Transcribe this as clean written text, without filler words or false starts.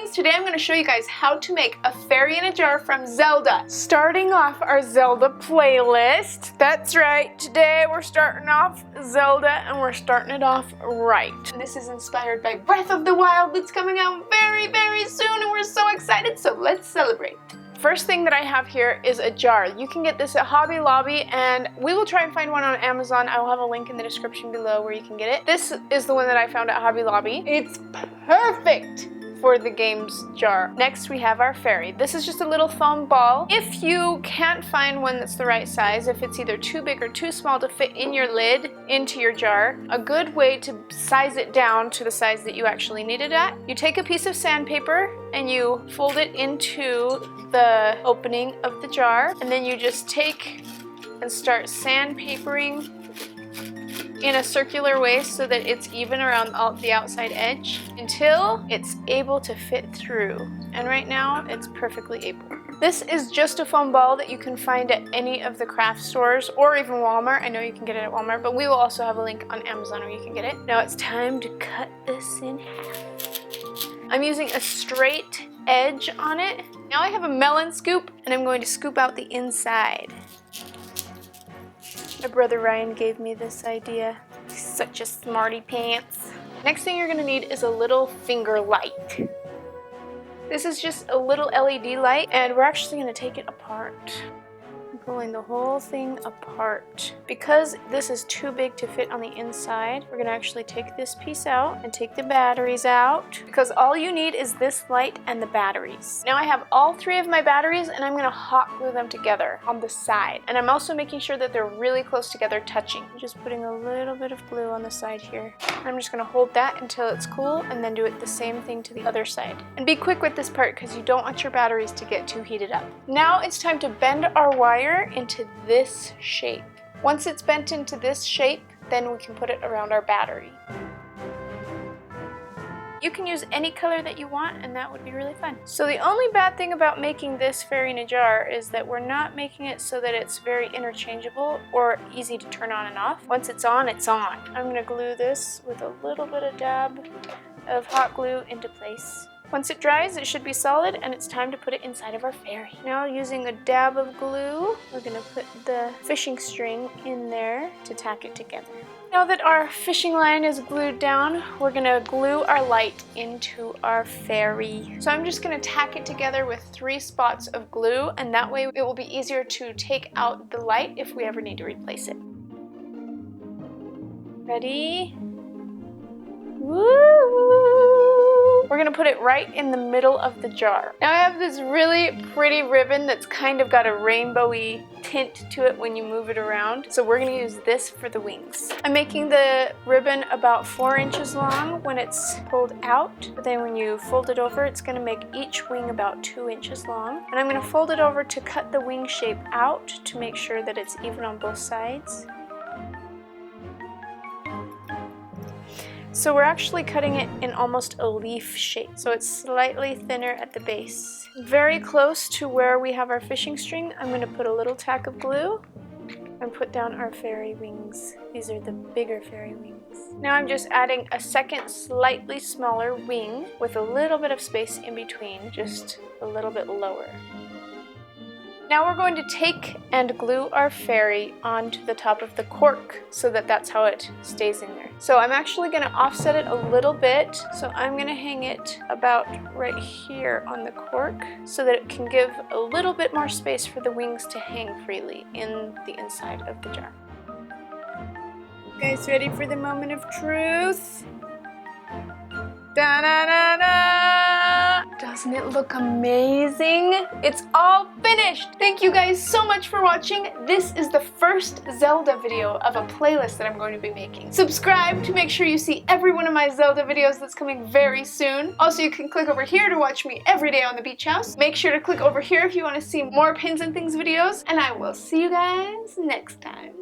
games. Today I'm going to show you guys how to make a fairy in a jar from Zelda. Starting off our Zelda playlist. That's right, today we're starting off Zelda and we're starting it off right. And this is inspired by Breath of the Wild that's coming out very, very soon and we're so excited, so let's celebrate. First thing that I have here is a jar. You can get this at Hobby Lobby and we will try and find one on Amazon. I will have a link in the description below where you can get it. This is the one that I found at Hobby Lobby. It's perfect for the games jar. Next we have our fairy. This is just a little foam ball. If you can't find one that's the right size, if it's either too big or too small to fit in your lid into your jar, a good way to size it down to the size that you actually need it at, you take a piece of sandpaper and you fold it into the opening of the jar, and then you just take and start sandpapering in a circular way so that it's even around the outside edge until it's able to fit through. And right now it's perfectly able. This is just a foam ball that you can find at any of the craft stores or even Walmart. I know you can get it at Walmart, but we will also have a link on Amazon where you can get it. Now it's time to cut this in half. I'm using a straight edge on it. Now I have a melon scoop and I'm going to scoop out the inside. My brother Ryan gave me this idea. He's such a smarty pants. Next thing you're gonna need is a little finger light. This is just a little LED light and we're actually gonna take it apart. I'm pulling the whole thing apart. Because this is too big to fit on the inside, we're gonna actually take this piece out and take the batteries out because all you need is this light and the batteries. Now I have all three of my batteries and I'm gonna hot glue them together on the side. And I'm also making sure that they're really close together touching. I'm just putting a little bit of glue on the side here. I'm just gonna hold that until it's cool and then do it the same thing to the other side. And be quick with this part because you don't want your batteries to get too heated up. Now it's time to bend our wire into this shape. Once it's bent into this shape, then we can put it around our battery. You can use any color that you want and that would be really fun. So the only bad thing about making this fairy in a jar is that we're not making it so that it's very interchangeable or easy to turn on and off. Once it's on, it's on. I'm gonna glue this with a little bit of dab of hot glue into place. Once it dries, it should be solid and it's time to put it inside of our fairy. Now using a dab of glue, we're gonna put the fishing string in there to tack it together. Now that our fishing line is glued down, we're gonna glue our light into our fairy. So I'm just gonna tack it together with 3 spots of glue and that way it will be easier to take out the light if we ever need to replace it. Ready? Woo! We're gonna put it right in the middle of the jar. Now I have this really pretty ribbon that's kind of got a rainbowy tint to it when you move it around. So we're gonna use this for the wings. I'm making the ribbon about 4 inches long when it's pulled out. But then when you fold it over, it's gonna make each wing about 2 inches long. And I'm gonna fold it over to cut the wing shape out to make sure that it's even on both sides. So we're actually cutting it in almost a leaf shape, so it's slightly thinner at the base. Very close to where we have our fishing string, I'm going to put a little tack of glue and put down our fairy wings. These are the bigger fairy wings. Now I'm just adding a second slightly smaller wing with a little bit of space in between, just a little bit lower. Now we're going to take and glue our fairy onto the top of the cork so that that's how it stays in there. So I'm actually going to offset it a little bit. So I'm going to hang it about right here on the cork so that it can give a little bit more space for the wings to hang freely in the inside of the jar. You guys ready for the moment of truth? Da-da-da-da! Doesn't it look amazing? It's all finished! Thank you guys so much for watching. This is the first Zelda video of a playlist that I'm going to be making. Subscribe to make sure you see every one of my Zelda videos that's coming very soon. Also, you can click over here to watch me every day on the beach house. Make sure to click over here if you want to see more Pins and Things videos, and I will see you guys next time.